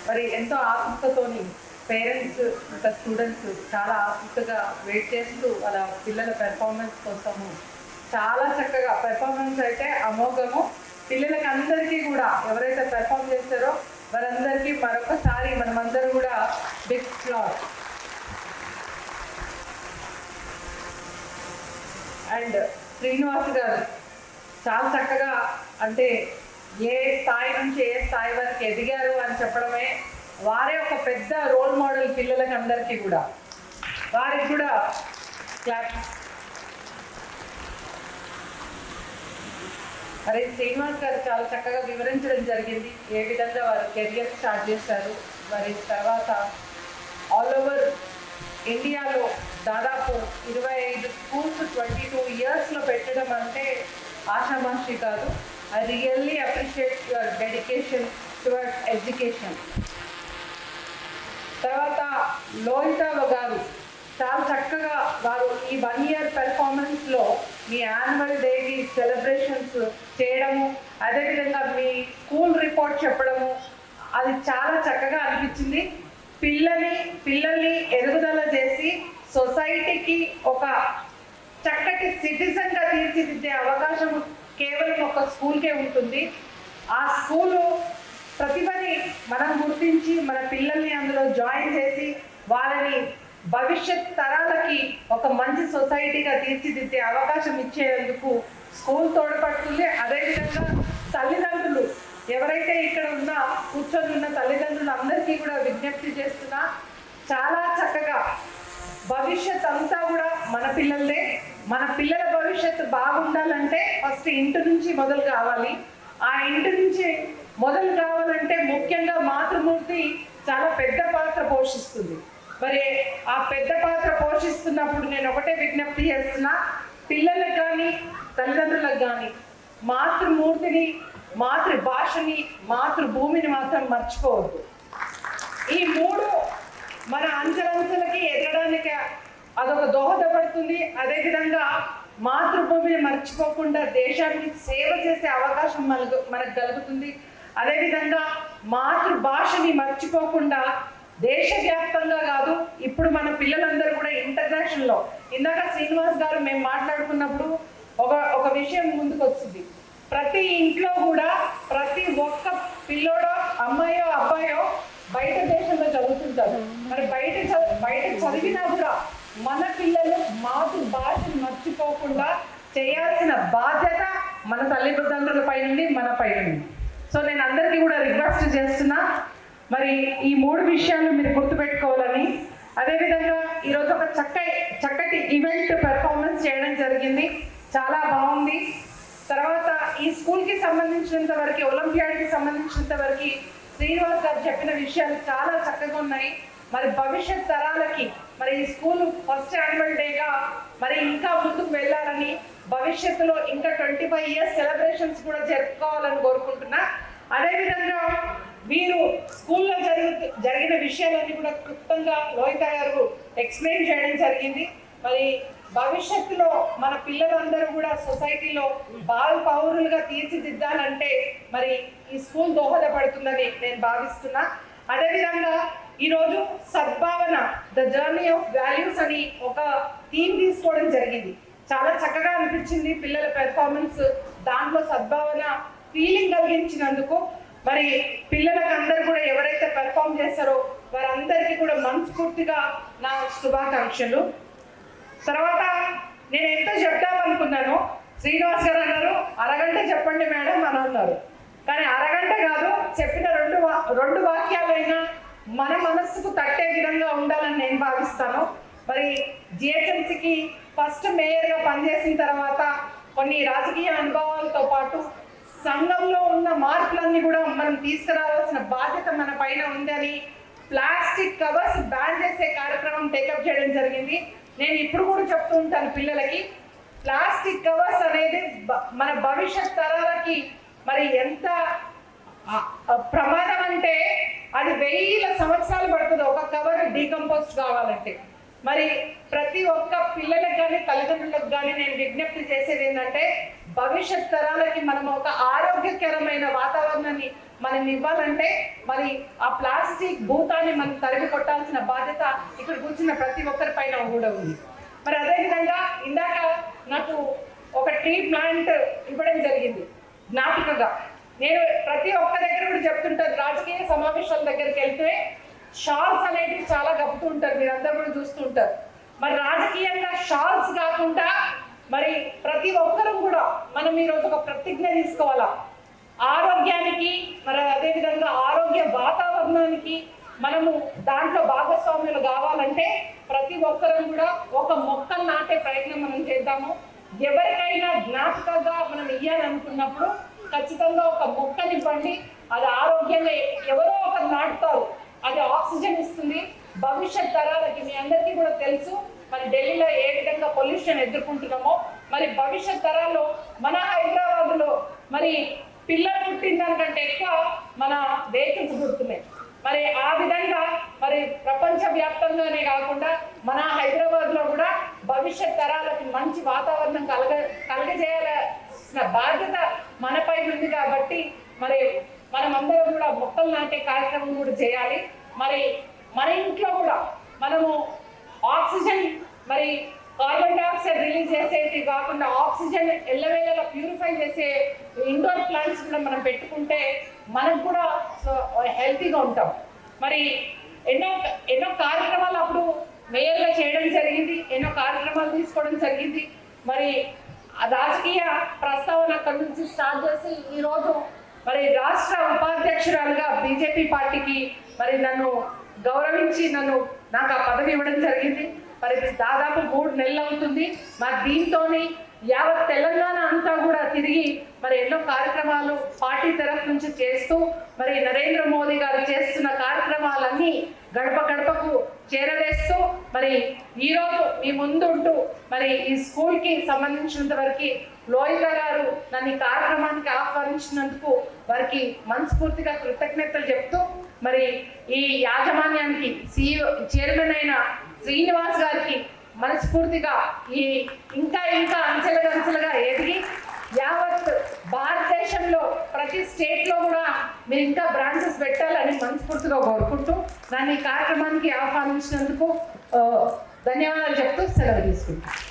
మరి ఎంతో ఆతృతతోని పేరెంట్స్ ఇంకా స్టూడెంట్స్ చాలా ఆతృతగా వెయిట్ చేస్తూ వాళ్ళ పిల్లల పెర్ఫార్మెన్స్ కోసము చాలా చక్కగా పెర్ఫార్మెన్స్ అయితే అమోఘము. పిల్లలకి అందరికీ కూడా ఎవరైతే పెర్ఫార్మ్ చేస్తారో వారందరికీ మరొకసారి మనమందరూ కూడా బిగ్ క్లాస్. అండ్ శ్రీనివాస్ గారు చాలా చక్కగా అంటే ఏ స్థాయి నుంచి ఏ స్థాయి వరకు ఎదిగారు అని చెప్పడమే వారే ఒక పెద్ద రోల్ మోడల్ పిల్లలకి అందరికీ కూడా. వారికి కూడా క్లాప్. మరి శ్రీనివాస్ గారు చాలా చక్కగా వివరించడం జరిగింది ఏ విధంగా వారు కెరియర్ స్టార్ట్ చేశారు. మరి తర్వాత ఆల్ ఓవర్ ఇండియాలో దాదాపు 25 స్కూల్స్ 22 ఇయర్స్లో పెట్టడం అంటే ఆషామాషి కాదు. I really appreciate your dedication towards education. తర్వాత లోహితావ గారు చాలా చక్కగా వారు ఈ 1 ఇయర్ పెర్ఫార్మెన్స్లో మీ యాన్యువల్ డేకి సెలబ్రేషన్స్ చేయడము, అదేవిధంగా మీ స్కూల్ రిపోర్ట్ చెప్పడము అది చాలా చక్కగా అనిపించింది. పిల్లల్ని ఎదుగుదల చేసి సొసైటీకి ఒక చక్కటి సిటిజన్గా తీర్చిదిద్దే అవకాశం కేవలం ఒక స్కూల్కే ఉంటుంది. ఆ స్కూలు ప్రతిభని మనం గుర్తించి మన పిల్లల్ని అందులో జాయిన్ చేసి వాళ్ళని భవిష్యత్ తరాలకి ఒక మంచి సొసైటీగా తీర్చిదిద్దే అవకాశం ఇచ్చేందుకు స్కూల్ తోడ్పడుతుంది. అదేవిధంగా తల్లిదండ్రులు ఎవరైతే ఇక్కడ కూర్చొని ఉన్న తల్లిదండ్రులు అందరికీ కూడా విజ్ఞప్తి చేస్తున్నా, చాలా చక్కగా భవిష్యత్ అంతా కూడా మన పిల్లలే. మన పిల్లల భవిష్యత్తు బాగుండాలంటే ఫస్ట్ ఇంటి నుంచి మొదలు కావాలి. ఆ ఇంటి నుంచి మొదలు కావాలంటే ముఖ్యంగా మాతృమూర్తి చాలా పెద్ద పాత్ర పోషిస్తుంది. మరి ఆ పెద్ద పాత్ర పోషిస్తున్నప్పుడు నేను ఒకటే విజ్ఞప్తి చేస్తున్నా, పిల్లలకు కానీ తల్లిదండ్రులకు కానీ మాతృమూర్తిని, మాతృభాషని, మాతృభూమిని మాత్రం మర్చిపోవద్దు. ఈ 3 మన అంచెలంచెలకి ఎదగడానికి అదొక దోహదపడుతుంది. అదేవిధంగా మాతృభూమిని మర్చిపోకుండా దేశానికి సేవ చేసే అవకాశం మనకు కలుగుతుంది. అదేవిధంగా మాతృభాషని మర్చిపోకుండా దేశవ్యాప్తంగా కాదు, ఇప్పుడు మన పిల్లలందరూ కూడా ఇంటర్నేషనల్లో, ఇందాక శ్రీనివాస్ గారు మేము మాట్లాడుకున్నప్పుడు ఒక విషయం ముందుకు వచ్చింది. ప్రతి ఇంట్లో కూడా ప్రతి ఒక్క పిల్లోడో అమ్మాయో అబ్బాయో బయట దేశంలో చదువుతుంటారు. మరి బయట చదివినా కూడా మన పిల్లలు మాతృభాషను మర్చిపోకుండా చేయాల్సిన బాధ్యత మన తల్లిదండ్రుల పై నుండి మన పై నుండి. సో నేను అందరికీ కూడా రిక్వెస్ట్ చేస్తున్నా, మరి ఈ 3 విషయాలు మీరు గుర్తుపెట్టుకోవాలని. అదేవిధంగా ఈరోజు ఒక చక్కటి ఈవెంట్ పెర్ఫార్మెన్స్ చేయడం జరిగింది, చాలా బాగుంది. తర్వాత ఈ స్కూల్కి సంబంధించినంత వరకు, ఒలింపియాడ్కి సంబంధించినంత వరకు శ్రీనివాస్ గారు చెప్పిన విషయాలు చాలా చక్కగా ఉన్నాయి. మరి భవిష్యత్ తరాలకి మరి ఈ స్కూల్ ఫస్ట్ యాన్యువల్ డేగా మరి ఇంకా ముందుకు వెళ్ళాలని, భవిష్యత్తులో ఇంకా 25 ఇయర్స్ సెలబ్రేషన్స్ కూడా జరుపుకోవాలని కోరుకుంటున్నా. అదేవిధంగా మీరు స్కూల్లో జరిగిన విషయాలన్నీ కూడా క్లుప్తంగా లోహిత గారు ఎక్స్ప్లెయిన్ చేయడం జరిగింది. మరి భవిష్యత్తులో మన పిల్లలందరూ కూడా సొసైటీలో బాల పౌరులుగా తీర్చిదిద్దాలంటే మరి ఈ స్కూల్ దోహదపడుతుందని నేను భావిస్తున్నా. అదేవిధంగా ఈరోజు సద్భావన, ద జర్నీ ఆఫ్ వాల్యూస్ అని ఒక థీమ్ తీసుకోవడం జరిగింది. చాలా చక్కగా అనిపించింది పిల్లల పెర్ఫార్మెన్స్. దాంట్లో సద్భావన ఫీలింగ్ కలిగించినందుకు మరి పిల్లలకు అందరూ కూడా ఎవరైతే పెర్ఫార్మ్ చేస్తారో వారందరికీ కూడా మనస్ఫూర్తిగా నా శుభాకాంక్షలు. తర్వాత నేను ఎంత చెప్తామనుకున్నాను, శ్రీనివాస్ గారు అన్నారు అరగంట చెప్పండి మేడం అని అన్నారు. కానీ అరగంట కాదు, చెప్పిన 2 వాక్యాలైనా మన మనస్సుకు తట్టే విధంగా ఉండాలని నేను భావిస్తాను. మరి జిహెచ్ఎంసీకి ఫస్ట్ మేయర్గా పనిచేసిన తర్వాత కొన్ని రాజకీయ అనుభవాలతో పాటు సంఘంలో ఉన్న మార్పులన్నీ కూడా మనం తీసుకురావాల్సిన బాధ్యత మన పైన ఉందని ప్లాస్టిక్ కవర్స్ బ్యాన్ చేసే కార్యక్రమం టేకప్ చేయడం జరిగింది. నేను ఇప్పుడు కూడా చెప్తూ ఉంటాను పిల్లలకి, ప్లాస్టిక్ కవర్స్ అనేది మన భవిష్యత్ తరాలకి మరి ఎంత ప్రమాదం అంటే అది 1000 సంవత్సరాలు పడుతుంది ఒక కవర్ డీకంపోస్ట్ కావాలంటే. మరి ప్రతి ఒక్క పిల్లలకు కానీ తల్లిదండ్రులకు కానీ నేను విజ్ఞప్తి చేసేది ఏంటంటే భవిష్యత్ తరాలకి మనం ఒక ఆరోగ్యకరమైన వాతావరణాన్ని మనం ఇవ్వాలంటే మరి ఆ ప్లాస్టిక్ భూతాన్ని మనం తరిమి కొట్టాల్సిన బాధ్యత ఇక్కడ కూర్చున్న ప్రతి ఒక్కరి పైన కూడా ఉంది. మరి అదేవిధంగా ఇందాక నాకు ఒక ట్రీ ప్లాంట్ ఇవ్వడం జరిగింది జ్ఞాపికగా. నేను ప్రతి ఒక్క దగ్గర కూడా చెప్తుంటాను, రాజకీయ సమావేశాల దగ్గరికి వెళ్తే షాల్స్ అనేటివి చాలా గప్పుతూ ఉంటారు, మీరు అందరూ కూడా చూస్తుంటారు. మరి రాజకీయంగా షాల్స్ కాకుండా మరి ప్రతి ఒక్కరూ కూడా మనం ఈరోజు ఒక ప్రతిజ్ఞ తీసుకోవాలా. ఆరోగ్యానికి మరి అదేవిధంగా ఆరోగ్య వాతావరణానికి మనము దాంట్లో భాగస్వామ్యులు కావాలంటే ప్రతి ఒక్కరూ కూడా ఒక మొక్కలు నాటే ప్రయత్నం మనం చేద్దాము. ఎవరికైనా జ్ఞాపకంగా మనం ఇయ్యాలనుకున్నప్పుడు ఖచ్చితంగా ఒక మొక్కనివ్వండి. అది ఆరోగ్యంగా ఎవరో ఒకరు నాటుతారు, అది ఆక్సిజన్ ఇస్తుంది. భవిష్యత్ తరాలకి మీ అందరికీ కూడా తెలుసు మరి ఢిల్లీలో ఏ విధంగా పొల్యూషన్ ఎదుర్కొంటున్నామో, మరి భవిష్యత్ తరాల్లో మన హైదరాబాద్లో మరి పిల్లలు పుట్టిన దానికంటే ఎక్కువ మన వెహికల్స్ పుడుతున్నాయి. మరి ఆ విధంగా మరి ప్రపంచవ్యాప్తంగానే కాకుండా మన హైదరాబాద్లో కూడా భవిష్యత్ తరాలకి మంచి వాతావరణం కలగజేయాల్సిన బాధ్యత మనపై ఉంది. కాబట్టి మరి మనమందరం కూడా మొక్కలు నాటే కార్యక్రమం కూడా చేయాలి. మరి మన ఇంట్లో కూడా మనము ఆక్సిజన్ మరి కార్బన్ డైఆక్సైడ్ రిలీజ్ చేసేది కాకుండా ఆక్సిజన్ ఎల్లవేళలా ప్యూరిఫై చేసే ఇండోర్ ప్లాంట్స్ కూడా మనం పెట్టుకుంటే మనకు కూడా హెల్తీగా ఉంటాం. మరి ఎన్నో కార్యక్రమాలు అప్పుడు మేయర్గా చేయడం జరిగింది, ఎన్నో కార్యక్రమాలు తీసుకోవడం జరిగింది. మరి రాజకీయ ప్రస్తావన అక్కడి నుంచి స్టార్ట్ చేసి ఈరోజు మరి రాష్ట్ర ఉపాధ్యక్షురాలుగా బీజేపీ పార్టీకి మరి నన్ను గౌరవించి నాకు ఆ పదవి ఇవ్వడం జరిగింది. మరి దాదాపు 3 నెలలు అవుతుంది. మరి దీంతో యావత్ తెలంగాణ అంతా కూడా తిరిగి మరి ఎన్నో కార్యక్రమాలు పార్టీ తరఫు నుంచి చేస్తూ మరి నరేంద్ర మోదీ గారు చేస్తున్న కార్యక్రమాలన్నీ గడప గడపకు చేరవేస్తూ మరి ఈరోజు మీ ముందుంటూ మరి ఈ స్కూల్కి సంబంధించినంత వరకు లోహిత గారు నన్ను ఈ కార్యక్రమానికి ఆహ్వానించినందుకు వారికి మనస్ఫూర్తిగా కృతజ్ఞతలు చెప్తూ మరి ఈ యాజమాన్యానికి చైర్మన్ అయిన శ్రీనివాస్ గారికి మనస్ఫూర్తిగా ఈ ఇంకా అంచెలుగా ఎదిగి యావత్ భారతదేశంలో ప్రతి స్టేట్లో కూడా మీరు ఇంకా బ్రాంచెస్ పెట్టాలని మనస్ఫూర్తిగా కోరుకుంటూ నన్ను ఈ కార్యక్రమానికి ఆహ్వానించినందుకు ధన్యవాదాలు చెప్తూ సెలవు తీసుకుంటాను.